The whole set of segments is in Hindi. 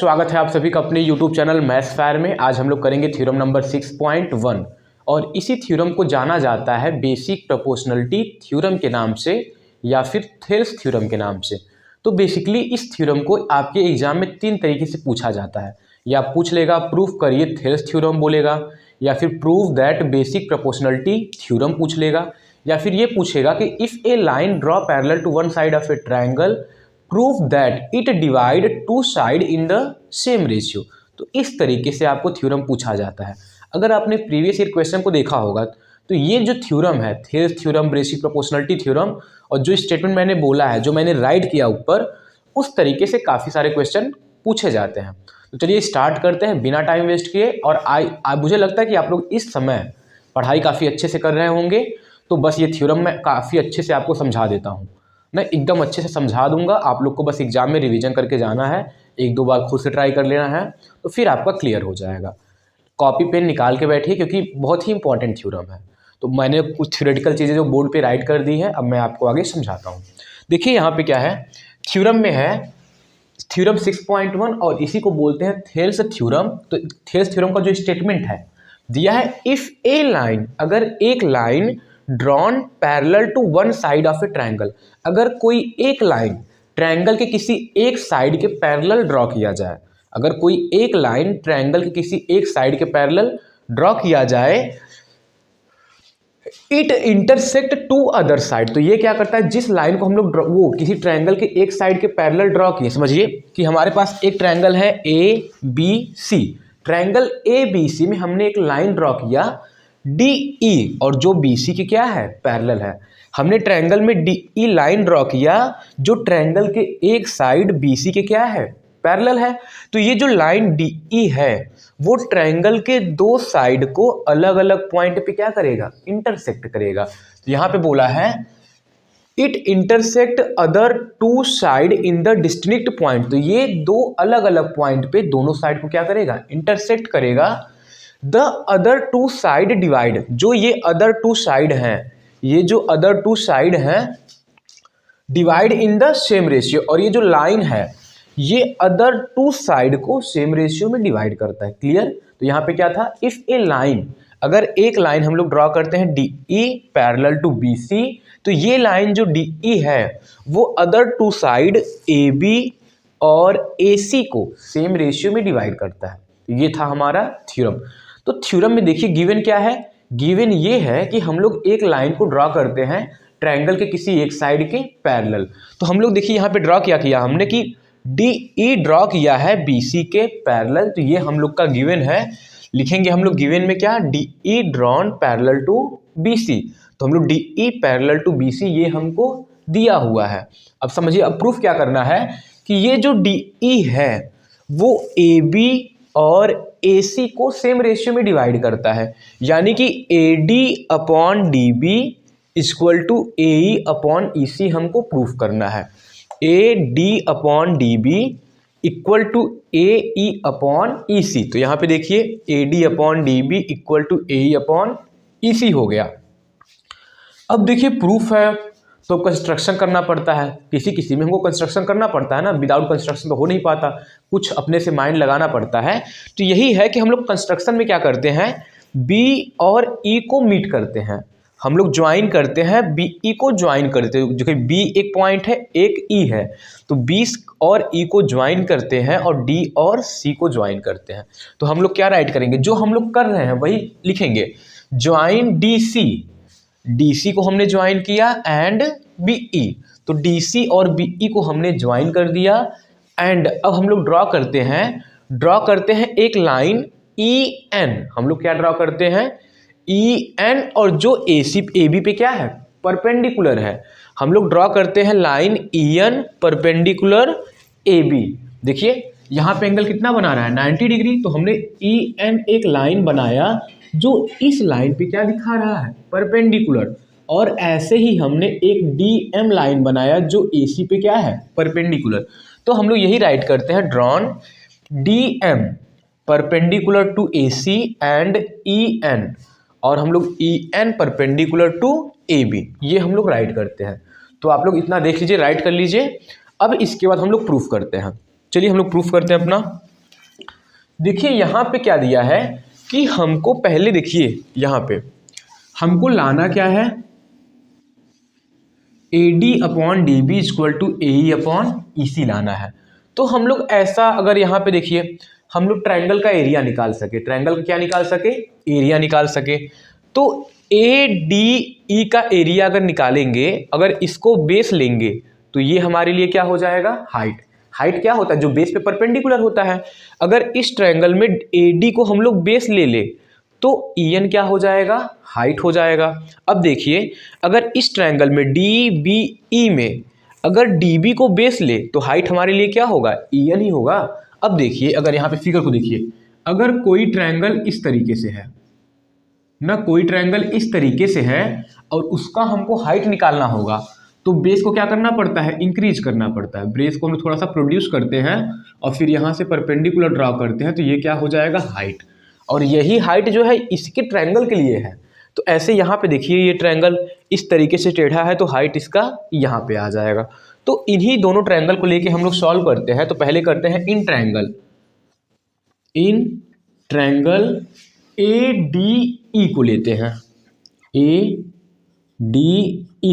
स्वागत है आप सभी का अपने YouTube चैनल मैथ्स फायर में। आज हम लोग करेंगे थ्योरम नंबर 6.1 और इसी थ्योरम को जाना जाता है बेसिक प्रोपोर्शनलिटी थ्योरम के नाम से या फिर थेल्स थ्योरम के नाम से। तो बेसिकली इस थ्योरम को आपके एग्जाम में 3 तरीके से पूछा जाता है। या पूछ लेगा प्रूफ करिए थेल्स थ्योरम बोलेगा, या फिर prove that basic proportionality theorem पूछ लेगा, या फिर ये पूछेगा कि if a line draw parallel to one side of a triangle proof that it divide two side in the same ratio. तो इस तरीके से आपको थ्योरम पूछा जाता है। अगर आपने प्रीवियस ईयर क्वेश्चन को देखा होगा तो ये जो थ्योरम है Thales theorem, basic proportionality theorem, और जो स्टेटमेंट मैंने बोला है, जो मैंने राइट किया ऊपर, उस तरीके से काफ़ी सारे क्वेश्चन पूछे जाते हैं। तो चलिए स्टार्ट करते हैं बिना टाइम वेस्ट किए। और मुझे लगता है कि आप लोग इस समय पढ़ाई काफ़ी अच्छे से कर रहे होंगे, तो बस ये थ्योरम मैं काफ़ी अच्छे से आपको समझा देता हूँ। मैं एकदम अच्छे से समझा दूंगा, आप लोग को बस एग्जाम में रिवीजन करके जाना है, 1-2 बार खुद से ट्राई कर लेना है, तो फिर आपका क्लियर हो जाएगा। कॉपी पेन निकाल के बैठिए क्योंकि बहुत ही इंपॉर्टेंट थ्योरम है। तो मैंने कुछ थ्योरेटिकल चीज़ें जो बोर्ड पे राइट कर दी है, अब मैं आपको आगे समझाता हूँ। देखिए यहाँ पे क्या है, थ्योरम में है थ्योरम 6.1 और इसी को बोलते हैं थेल्स थ्योरम। तो थेल्स थ्योरम का जो स्टेटमेंट है दिया है, इफ़ ए लाइन, अगर एक line drawn parallel to one side of a triangle, अगर कोई एक लाइन ट्रायंगल के किसी एक साइड के पैरेलल ड्रॉ किया जाए, अगर कोई एक लाइन ट्रायंगल के किसी एक साइड के पैरेलल ड्रॉ किया जाए, it intersect two other side. तो ये क्या करता है, जिस लाइन को हम लोग वो किसी ट्रायंगल के एक साइड के पैरेलल ड्रॉ किए, समझिए कि हमारे पास एक ट्रायंगल है A B C, triangle A B C में हमने एक लाइन ड्रॉ किया डी ई, और जो बी सी की क्या है, पैरेलल है। हमने ट्रायंगल में डी ई लाइन ड्रॉ किया जो ट्रायंगल के एक साइड बी सी के क्या है, पैरेलल है। तो ये जो लाइन डी ई है वो ट्रायंगल के 2 साइड को अलग अलग पॉइंट पे क्या करेगा, इंटरसेक्ट करेगा। तो यहाँ पे बोला है it intersect other 2 side in the distinct point. तो ये 2 अलग अलग पॉइंट पे दोनों साइड को क्या करेगा, इंटरसेक्ट करेगा। द अदर 2 साइड डिवाइड, जो ये अदर 2 साइड हैं, ये जो अदर 2 साइड हैं divide in the same ratio, और ये जो लाइन है ये अदर 2 साइड को सेम रेशियो में डिवाइड करता है। क्लियर। तो यहाँ पे क्या था, इफ ए लाइन, अगर एक लाइन हम लोग ड्रॉ करते हैं D E parallel to B C, तो ये लाइन जो डी ई है वो अदर 2 साइड ए बी और ए सी को सेम रेशियो में डिवाइड करता है। ये था हमारा थ्योरम। तो थ्योरम में देखिए गिवन क्या है, गिवन ये है कि हम लोग एक लाइन को ड्रॉ करते हैं ट्रायंगल के किसी एक साइड के पैरेलल। तो हम लोग देखिए यहाँ पे ड्रॉ क्या किया हमने कि डी ई ड्रॉ किया है बी सी के पैरेलल। तो ये हम लोग का गिवन है, लिखेंगे हम लोग गिवन में क्या, D E drawn parallel to B C. तो हम लोग D E parallel to B C ये हमको दिया हुआ है। अब समझिए, अब प्रूफ क्या करना है कि ये जो डी ई है वो ए बी और ए सी को सेम रेशियो में डिवाइड करता है, यानी कि A D upon D B equal to A E upon E C हमको प्रूफ करना है। A D upon D B equal to A E upon E C. तो यहाँ पे देखिए A D upon D B equal to A E upon E C हो गया। अब देखिए प्रूफ है तो कंस्ट्रक्शन करना पड़ता है, किसी किसी में हमको कंस्ट्रक्शन करना पड़ता है ना, विदाउट कंस्ट्रक्शन तो हो नहीं पाता, कुछ अपने से माइंड लगाना पड़ता है। तो यही है कि हम लोग कंस्ट्रक्शन में क्या करते हैं, बी और ई को मीट करते हैं, हम लोग ज्वाइन करते हैं, बी ई को ज्वाइन करते हैं, जो कि बी एक पॉइंट है एक ई है, तो बी और ई को ज्वाइन करते हैं और डी और सी को ज्वाइन करते हैं। तो हम लोग क्या राइट करेंगे, जो हम लोग कर रहे हैं वही लिखेंगे, join D C, D C को हमने ज्वाइन किया एंड बी ई, तो डी सी और बी ई को हमने ज्वाइन कर दिया। एंड अब हम लोग ड्रॉ करते हैं एक लाइन ई एन, हम लोग क्या ड्रॉ करते हैं ई एन, और जो ए सी ए बी पे क्या है, परपेंडिकुलर है, हम लोग ड्रॉ करते हैं line E N perpendicular A B. देखिए यहाँ पे एंगल कितना बना रहा है, 90 डिग्री। तो हमने ई एन एक लाइन बनाया जो इस लाइन पे क्या दिखा रहा है, परपेंडिकुलर, और ऐसे ही हमने एक डी एम लाइन बनाया जो ए सी पे क्या है, परपेंडिकुलर। तो हम लोग यही राइट करते हैं, drawn D M perpendicular to A C and E N, और हम लोग E N perpendicular to A B, ये हम लोग राइट करते हैं। तो आप लोग इतना देख लीजिए, राइट कर लीजिए। अब इसके बाद हम लोग प्रूफ करते हैं। चलिए हम लोग प्रूफ करते हैं अपना। देखिए यहाँ पे क्या दिया है कि हमको पहले देखिए यहाँ पे हमको लाना क्या है, AD upon DB equal to AE upon EC लाना है। तो हम लोग ऐसा अगर यहाँ पे देखिए हम लोग ट्रायंगल का एरिया निकाल सके, ट्रायंगल का क्या निकाल सके, एरिया निकाल सके, तो ADE का एरिया अगर निकालेंगे, अगर इसको बेस लेंगे तो ये हमारे लिए क्या हो जाएगा, हाइट। हाइट क्या होता है, जो बेस पे परपेंडिकुलर होता है। अगर इस ट्रायंगल में AD को हम लोग बेस ले ले तो EN क्या हो जाएगा, हाइट हो जाएगा। अब देखिए अगर इस ट्रायंगल में DBE में अगर DB को बेस ले तो हाइट हमारे लिए क्या होगा, EN ही होगा। अब देखिए अगर यहाँ पे फिगर को देखिए, अगर कोई ट्रायंगल इस तरीके से है ना, कोई ट्रायंगल इस तरीके से है और उसका हमको हाइट निकालना होगा तो बेस को क्या करना पड़ता है, इंक्रीज करना पड़ता है। बेस को हम थोड़ा सा प्रोड्यूस करते हैं और फिर यहाँ से परपेंडिकुलर ड्रॉ करते हैं, तो ये क्या हो जाएगा, हाइट। और यही हाइट जो है इसके ट्रायंगल के लिए है। तो ऐसे यहाँ पे देखिए ये ट्रायंगल इस तरीके से टेढ़ा है तो हाइट इसका यहाँ पे आ जाएगा। तो इन्हीं दोनों ट्रायंगल को लेके हम लोग सॉल्व करते हैं। तो पहले करते हैं इन ट्रायंगल ADE को लेते हैं, ADE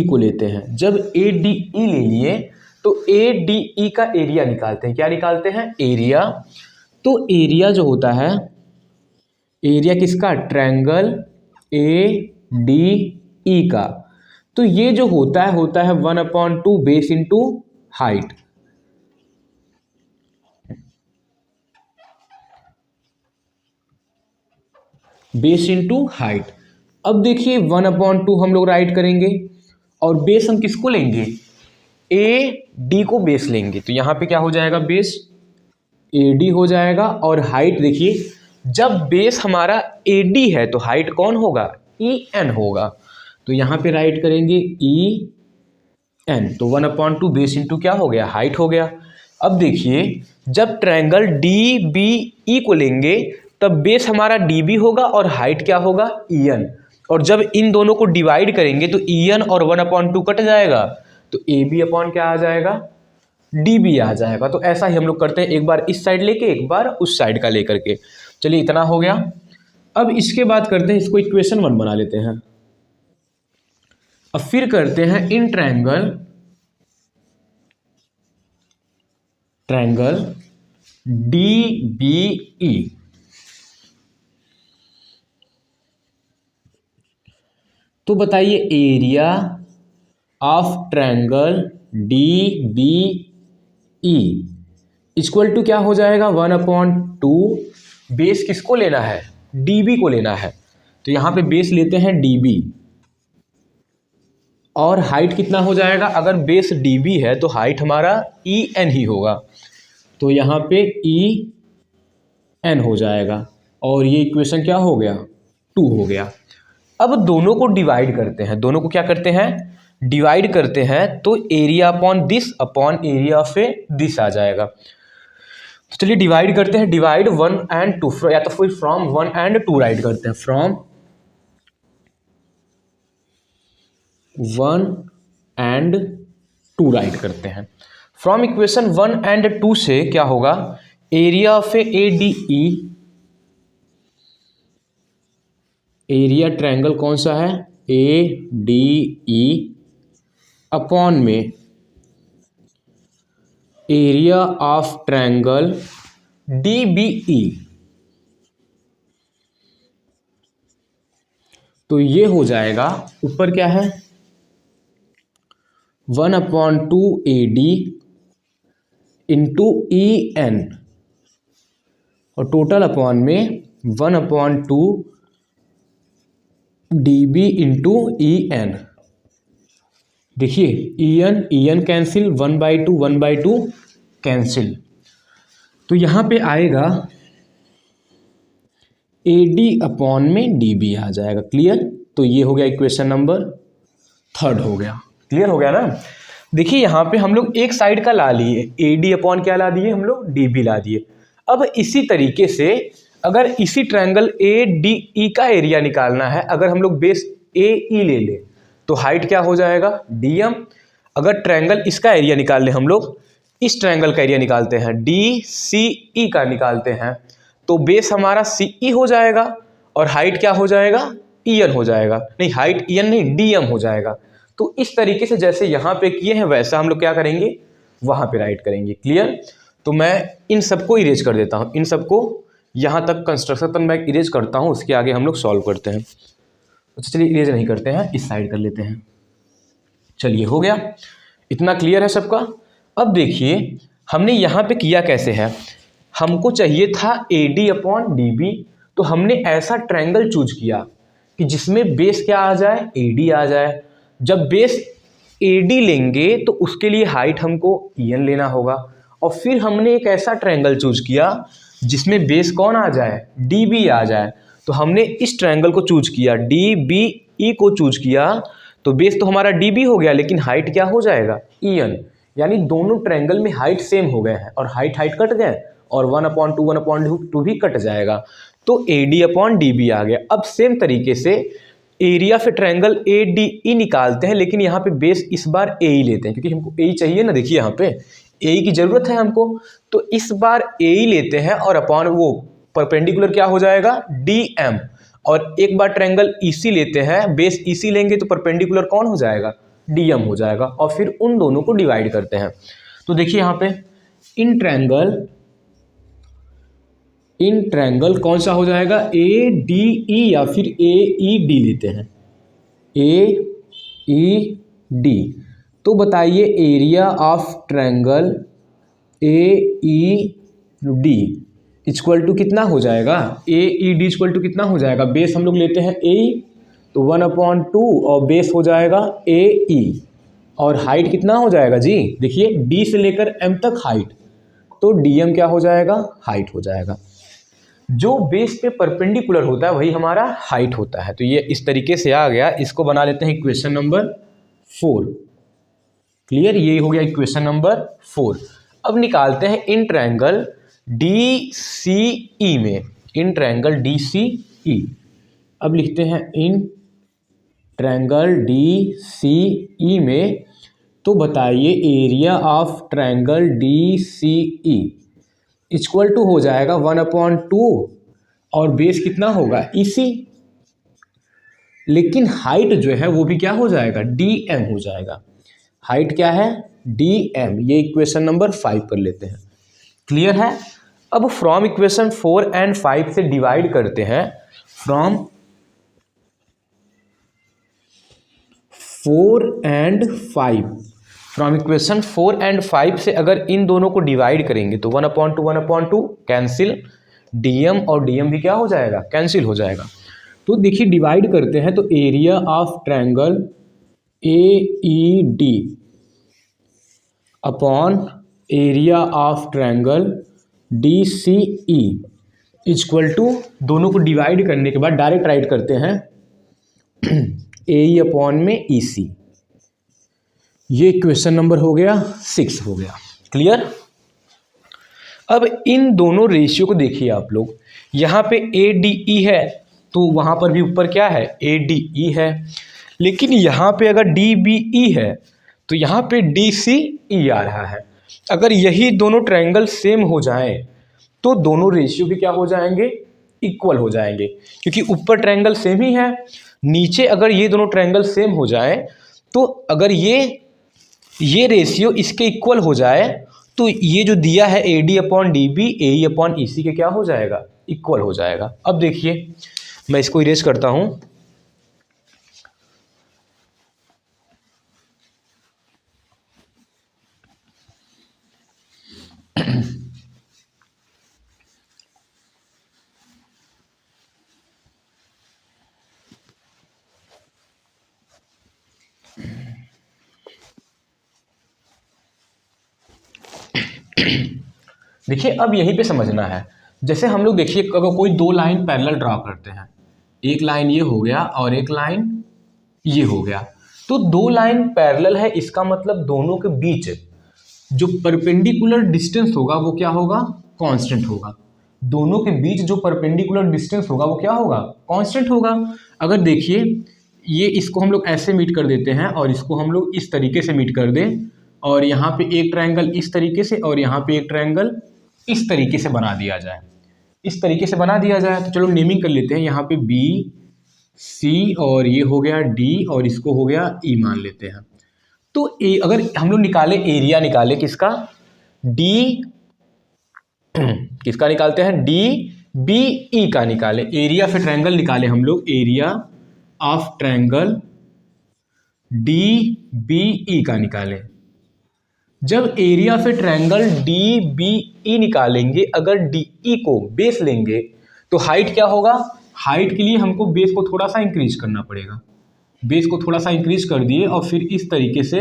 को लेते हैं। जब ADE ले लिए तो ADE का एरिया निकालते हैं। क्या निकालते हैं, एरिया। तो एरिया जो होता है, एरिया किसका, ट्रायंगल ADE का, तो ये जो होता है 1/2 base into height. Base into height. अब देखिए 1/2 हम लोग राइट करेंगे और बेस हम किसको लेंगे, AD को बेस लेंगे। तो यहाँ पे क्या हो जाएगा, बेस AD हो जाएगा। और हाइट देखिए जब बेस हमारा AD है तो हाइट कौन होगा, EN होगा। तो यहाँ पे राइट करेंगे EN, तो 1/2 बेस इंटू क्या हो गया, हाइट हो गया। अब देखिए जब ट्रायंगल DBE को लेंगे तब बेस हमारा DB होगा और हाइट क्या होगा, EN। और जब इन दोनों को डिवाइड करेंगे तो EN और 1/2 कट जाएगा तो AB अपॉन क्या आ जाएगा, DB आ जाएगा। तो ऐसा ही हम लोग करते हैं, एक बार इस साइड लेके एक बार उस साइड का लेकर के। चलिए इतना हो गया। अब इसके बाद करते हैं, इसको इक्वेशन 1 बना लेते हैं। अब फिर करते हैं इन ट्रायंगल DBE। तो बताइए area of triangle DBE equal to क्या हो जाएगा, 1/2। बेस किसको लेना है, DB को लेना है। तो यहाँ पे बेस लेते हैं DB और हाइट कितना हो जाएगा, अगर बेस DB है तो हाइट हमारा EN ही होगा। तो यहाँ पे EN हो जाएगा और ये इक्वेशन क्या हो गया, 2 हो गया। अब दोनों को डिवाइड करते हैं, दोनों को क्या करते हैं, डिवाइड करते हैं। तो area upon this upon area of this आ जाएगा। तो चलिए डिवाइड करते हैं, डिवाइड 1 and 2, या तो फिर फ्रॉम 1 and 2 राइट करते हैं, फ्रॉम 1 and 2 राइट करते हैं। फ्रॉम इक्वेशन 1 and 2 से क्या होगा, area of ADE, area triangle कौन सा है, ADE अपॉन में एरिया ऑफ ट्रायंगल DBE। तो ये हो जाएगा, ऊपर क्या है 1/2 AD इंटू EN और टोटल अपॉन में 1/2 DB इंटू EN। देखिए EN कैंसिल, 1/2 कैंसिल। तो यहाँ पे आएगा AD अपॉन में DB आ जाएगा। क्लियर। तो ये हो गया इक्वेशन नंबर 3 हो गया। क्लियर हो गया ना। देखिए यहाँ पे हम लोग एक साइड का ला लिए, AD अपॉन क्या ला दिए हम लोग, DB ला दिए। अब इसी तरीके से अगर इसी ट्रायंगल ADE का एरिया निकालना है, अगर हम लोग बेस AE ले ले तो हाइट क्या हो जाएगा, DM। अगर ट्रायंगल इसका एरिया निकाल ले हम लोग, इस ट्रायंगल का एरिया निकालते हैं, DCE का निकालते हैं, तो बेस हमारा CE हो जाएगा और हाइट क्या हो जाएगा, EN हो जाएगा, नहीं हाइट EN नहीं DM हो जाएगा। तो इस तरीके से जैसे यहाँ पे किए हैं वैसा हम लोग क्या करेंगे, वहाँ पे राइट करेंगे। क्लियर? तो मैं इन सबको इरेज कर देता हूँ, इन सबको यहाँ तक कंस्ट्रक्शन तक मैं इरेज करता हूँ, उसके आगे हम लोग सॉल्व करते हैं। अच्छा चलिए इरेज नहीं करते हैं, इस साइड कर लेते हैं। चलिए हो गया, इतना क्लियर है सबका। अब देखिए हमने यहाँ पे किया कैसे है, हमको चाहिए था AD/DB, तो हमने ऐसा ट्रायंगल चूज किया कि जिसमें बेस क्या आ जाए, AD आ जाए। जब बेस AD लेंगे तो उसके लिए हाइट हमको EN लेना होगा, और फिर हमने एक ऐसा ट्रायंगल चूज किया जिसमें बेस कौन आ जाए, DB आ जाए। तो हमने इस ट्रायंगल को चूज किया, DBE को चूज किया, तो बेस तो हमारा DB हो गया, लेकिन हाइट क्या हो जाएगा, EN। यानी दोनों ट्रायंगल में हाइट सेम हो गए हैं, और हाइट कट गए, और 1/2 1/2 भी कट जाएगा, तो AD/DB आ गया। अब सेम तरीके से एरिया फिर ट्रायंगल ADE निकालते हैं, लेकिन यहाँ पे बेस इस बार AE लेते हैं, क्योंकि हमको AE चाहिए ना, देखिए यहाँ पे AE की जरूरत है हमको, तो इस बार AE लेते हैं, और अपॉन वो परपेंडिकुलर क्या हो जाएगा, DM। और एक बार ट्रायंगल EC लेते हैं, बेस EC लेंगे तो परपेंडिकुलर कौन हो जाएगा, DM हो जाएगा, और फिर उन दोनों को डिवाइड करते हैं। तो देखिए यहाँ पे इन ट्रायंगल कौन सा हो जाएगा, ADE या फिर AED लेते हैं, AED। तो बताइए area of triangle AED equal to कितना हो जाएगा, AED इक्वल टू कितना हो जाएगा, बेस हम लोग लेते हैं AE, तो 1/2 और बेस हो जाएगा AE, और हाइट कितना हो जाएगा जी, देखिए D से लेकर M तक हाइट, तो DM क्या हो जाएगा, हाइट हो जाएगा। जो बेस पे परपेंडिकुलर होता है वही हमारा हाइट होता है। तो ये इस तरीके से आ गया, इसको बना लेते हैं इक्वेशन नंबर 4। क्लियर, ये हो गया इक्वेशन नंबर 4। अब निकालते हैं इन ट्रायंगल DCE में, इन ट्रायंगल DCE। अब लिखते हैं इन ट्रायंगल DCE में, तो बताइए area of triangle DCE equal to हो जाएगा 1/2, और बेस कितना होगा EC, लेकिन हाइट जो है वो भी क्या हो जाएगा, DM हो जाएगा। हाइट क्या है, DM। ये इक्वेशन नंबर 5 कर लेते हैं। क्लियर है? अब फ्रॉम इक्वेशन 4 एंड 5 से डिवाइड करते हैं, from 4 and 5, from equation 4 and 5 से अगर इन दोनों को डिवाइड करेंगे तो 1/2 कैंसिल, DM और DM भी क्या हो जाएगा, कैंसिल हो जाएगा। तो देखिए डिवाइड करते हैं, तो area of triangle AED upon area of triangle DCE equal to, दोनों को डिवाइड करने के बाद डायरेक्ट राइट करते हैं AE अपॉन में EC। ये क्वेश्चन नंबर हो गया 6 हो गया। क्लियर? अब इन दोनों रेशियो को देखिए आप लोग, यहाँ पे ADE है तो वहाँ पर भी ऊपर क्या है, ADE है, लेकिन यहाँ पे अगर DBE है तो यहाँ पे DCE आ रहा है। अगर यही दोनों ट्रायंगल सेम हो जाएं तो दोनों रेशियो भी क्या हो जाएंगे, इक्वल हो जाएंगे, क्योंकि ऊपर ट्रायंगल सेम ही है, नीचे अगर ये दोनों ट्रायंगल सेम हो जाए, तो अगर ये रेशियो इसके इक्वल हो जाए, तो ये जो दिया है AD/DB AE/EC के क्या हो जाएगा, इक्वल हो जाएगा। अब देखिए मैं इसको इरेज करता हूं, देखिए अब यहीं पे समझना है। जैसे हम लोग देखिए अगर कोई दो लाइन पैरेलल ड्रॉ करते हैं, एक लाइन ये हो गया और एक लाइन ये हो गया, तो दो लाइन पैरेलल है, इसका मतलब दोनों के बीच जो परपेंडिकुलर डिस्टेंस होगा वो क्या होगा, कांस्टेंट होगा। दोनों के बीच जो परपेंडिकुलर डिस्टेंस होगा वो क्या होगा, कांस्टेंट होगा। अगर देखिए ये इसको हम लोग ऐसे मीट कर देते हैं और इसको हम लोग इस तरीके से मीट कर दें, और यहाँ पे एक ट्रायंगल इस तरीके से और यहाँ पे एक ट्रायंगल इस तरीके से बना दिया जाए, इस तरीके से बना दिया जाए। तो चलो नेमिंग कर लेते हैं, यहाँ पे बी सी और ये हो गया डी और इसको हो गया ई मान लेते हैं। तो अगर हम लोग निकाले एरिया निकाले किसका, डी किसका निकालते हैं, डी बी ई का निकाले, एरिया ऑफ ट्रायंगल निकाले हम लोग, area of triangle D B E का निकाले। जब area of triangle D B E निकालेंगे, अगर डी ई को बेस लेंगे तो हाइट क्या होगा, हाइट के लिए हमको बेस को थोड़ा सा इंक्रीज करना पड़ेगा। बेस को थोड़ा सा इंक्रीज कर दिए और फिर इस तरीके से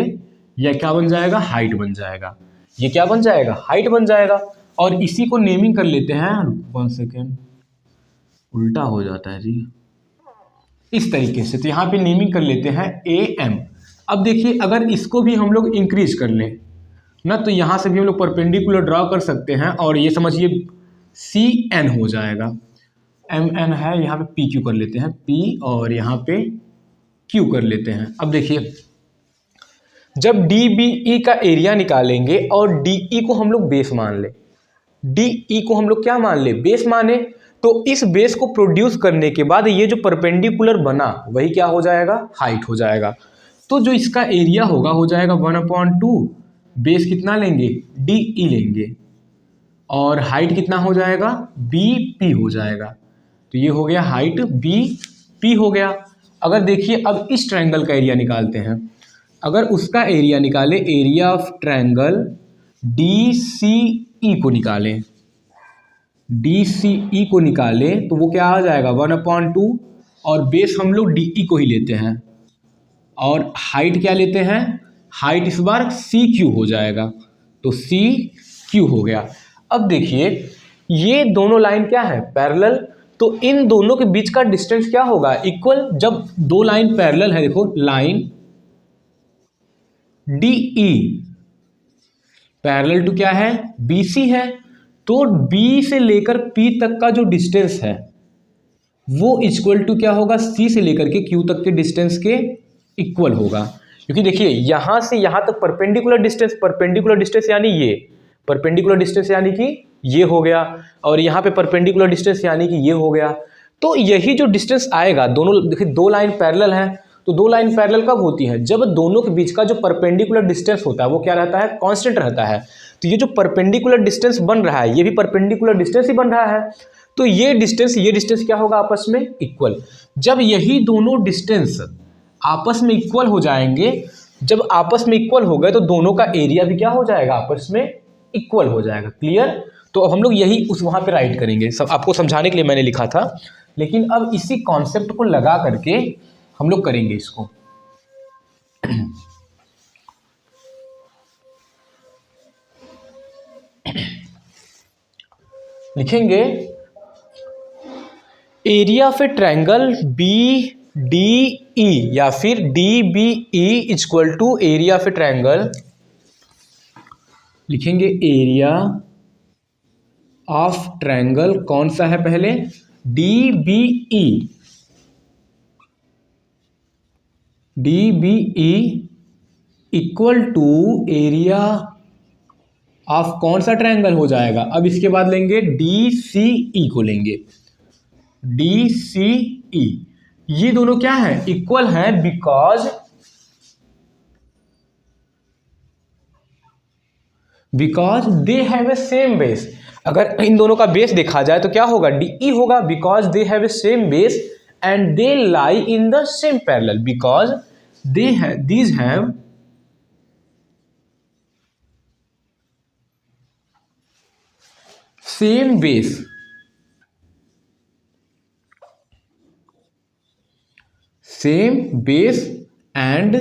यह क्या बन जाएगा, हाइट बन जाएगा। ये क्या बन जाएगा, हाइट बन जाएगा। और इसी को नेमिंग कर लेते हैं, 1 सेकेंड उल्टा हो जाता है जी, इस तरीके से। तो यहाँ पे नेमिंग कर लेते हैं ए एम। अब देखिए अगर इसको भी हम लोग इंक्रीज कर लें ना, तो यहाँ से भी हम लोग परपेंडिकुलर ड्रॉ कर सकते हैं और ये समझिए सी एन हो जाएगा। एम एन है, यहाँ पे पी क्यू कर लेते हैं, पी और यहाँ पे क्यू कर लेते हैं। अब देखिए जब डी बी ई का एरिया निकालेंगे और डी ई को हम लोग बेस मान ले, डी ई को हम लोग क्या मान ले, बेस माने, तो इस बेस को प्रोड्यूस करने के बाद ये जो परपेंडिकुलर बना वही क्या हो जाएगा, हाइट हो जाएगा। तो जो इसका एरिया होगा हो जाएगा 1/2, बेस कितना लेंगे, डी ई लेंगे और हाइट कितना हो जाएगा, बी पी हो जाएगा। तो ये हो गया हाइट बी पी हो गया। अगर देखिए अब इस ट्रायंगल का एरिया निकालते हैं, अगर उसका एरिया निकाले, area of triangle D C E को निकालें, डी सी ई को निकालें तो वो क्या आ जाएगा 1/2 और बेस हम लोग डी ई को ही लेते हैं और हाइट क्या लेते हैं, हाइट इस बार सी क्यू हो जाएगा। तो सी क्यू हो गया। अब देखिए ये दोनों लाइन क्या है, पैरेलल, तो इन दोनों के बीच का डिस्टेंस क्या होगा, इक्वल। जब दो लाइन पैरेलल है, देखो line D E parallel to क्या है, बी सी है, तो बी से लेकर पी तक का जो डिस्टेंस है वो इक्वल टू क्या होगा, सी से लेकर के क्यू तक के डिस्टेंस के इक्वल होगा। क्योंकि देखिए यहां से यहां तक परपेंडिकुलर डिस्टेंस यानी ये परपेंडिकुलर डिस्टेंस यानी कि ये हो गया, और यहाँ पे परपेंडिकुलर डिस्टेंस यानी कि ये हो गया। तो यही जो डिस्टेंस आएगा, दोनों देखिए दो लाइन पैरेलल है, तो दो लाइन पैरेलल कब होती है, जब दोनों के बीच का जो परपेंडिकुलर डिस्टेंस होता है वो क्या रहता है, कांस्टेंट रहता है। तो ये जो परपेंडिकुलर डिस्टेंस बन रहा है ये भी परपेंडिकुलर डिस्टेंस ही बन रहा है, तो ये डिस्टेंस क्या होगा, आपस में इक्वल। जब यही दोनों डिस्टेंस आपस में इक्वल हो जाएंगे, जब आपस में इक्वल हो गए तो दोनों का एरिया भी क्या हो जाएगा, आपस में इक्वल हो जाएगा। क्लियर। तो अब हम लोग यही उस वहाँ पे राइट करेंगे, सब आपको समझाने के लिए मैंने लिखा था, लेकिन अब इसी कॉन्सेप्ट को लगा करके हम लोग करेंगे इसको। लिखेंगे area of a triangle B D E या फिर D B E equal to area of a triangle, लिखेंगे एरिया ऑफ ट्रायंगल कौन सा है पहले, D B E, D B E equal to area of कौन सा ट्रायंगल हो जाएगा। अब इसके बाद लेंगे डी सी ई को लेंगे, डी सी ई, ये दोनों क्या है, इक्वल है, because they have a same base. अगर इन दोनों का बेस देखा जाए तो क्या होगा, डी ई होगा, because they have a same base and they lie in the same parallel, because these have same base, and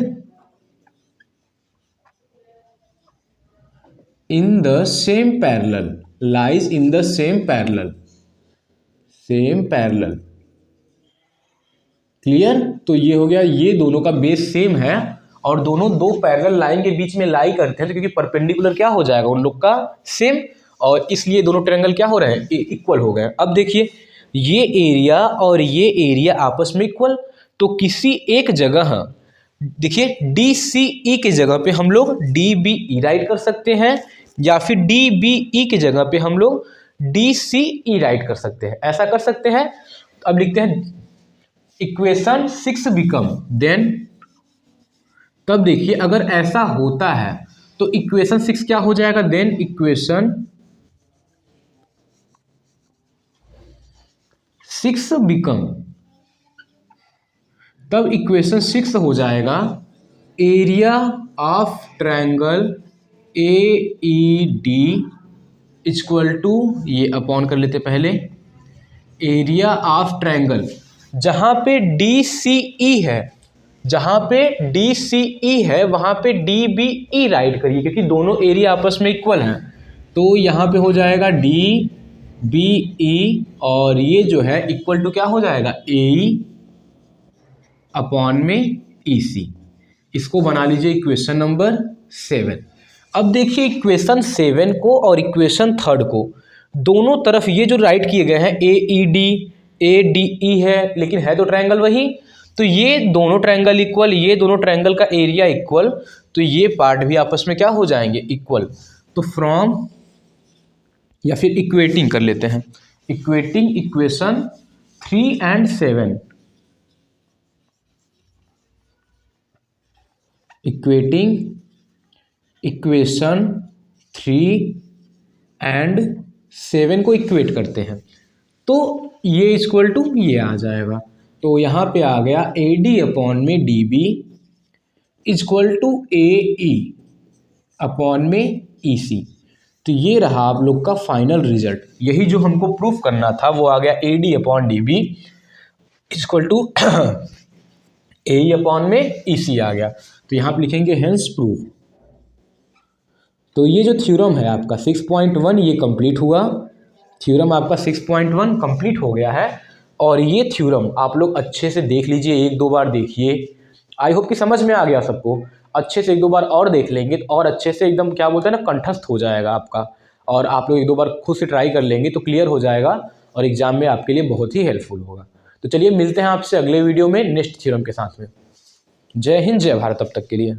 in the same parallel, lies in the same parallel, clear. तो ये हो गया, ये दोनों का बेस सेम है और दोनों दो पैरेलल लाइन के बीच में लाई करते हैं, तो क्योंकि परपेंडिकुलर क्या हो जाएगा उन लोग का सेम, और इसलिए दोनों ट्रायंगल क्या हो रहे हैं, इक्वल हो गए। अब देखिए ये एरिया और ये एरिया आपस में इक्वल, तो किसी एक जगह देखिए डी सी ई की जगह पे हम लोग डी बी ई राइट कर सकते हैं, या फिर डी बी ई की जगह पे हम लोग DCE राइट कर सकते हैं, ऐसा कर सकते हैं। अब लिखते हैं इक्वेशन 6 बिकम, देन तब देखिए अगर ऐसा होता है तो इक्वेशन 6 क्या हो जाएगा, देन इक्वेशन 6 बिकम, तब इक्वेशन 6 हो जाएगा area of triangle AED equal to, ये अपॉन कर लेते पहले, एरिया ऑफ ट्रायंगल जहां पे DCE है, जहां पे DCE है वहां पे DBE राइट करिए, क्योंकि दोनों एरिया आपस में इक्वल हैं। तो यहां पे हो जाएगा DBE और ये जो है इक्वल टू क्या हो जाएगा, AE अपॉन में EC। इसको बना लीजिए इक्वेशन नंबर 7। अब देखिए इक्वेशन 7 को और इक्वेशन 3 को दोनों तरफ ये जो राइट किए गए हैं AED ADE है, लेकिन है तो ट्रायंगल वही, तो ये दोनों ट्रायंगल इक्वल, ये दोनों ट्रायंगल का एरिया इक्वल, तो ये पार्ट भी आपस में क्या हो जाएंगे, इक्वल। तो फ्रॉम, या फिर इक्वेटिंग कर लेते हैं, equating equation 3 and 7, equating equation 3 and 7 को इक्वेट करते हैं, तो ये इक्वल टू ये आ जाएगा। तो यहाँ पे आ गया AD अपॉन में DB equal to AE upon में EC। तो ये रहा आप लोग का फाइनल रिजल्ट। यही जो हमको प्रूफ करना था वो आ गया AD upon DB equal to AE upon में EC आ गया। तो यहाँ पे लिखेंगे हेंस प्रूफ। तो ये जो थ्योरम है आपका 6.1 ये कंप्लीट हुआ, थ्योरम आपका 6.1 कंप्लीट हो गया है। और ये थ्योरम आप लोग अच्छे से देख लीजिए, एक दो बार देखिए, आई होप कि समझ में आ गया सबको। अच्छे से एक दो बार और देख लेंगे तो और अच्छे से एकदम क्या बोलते हैं ना, कंठस्थ हो जाएगा आपका, और आप लोग एक दो बार खुद से ट्राई कर लेंगे तो क्लियर हो जाएगा और एग्जाम में आपके लिए बहुत ही हेल्पफुल होगा। तो चलिए मिलते हैं आपसे अगले वीडियो में नेक्स्ट थ्योरम के साथ में। जय हिंद जय भारत, तब तक के लिए।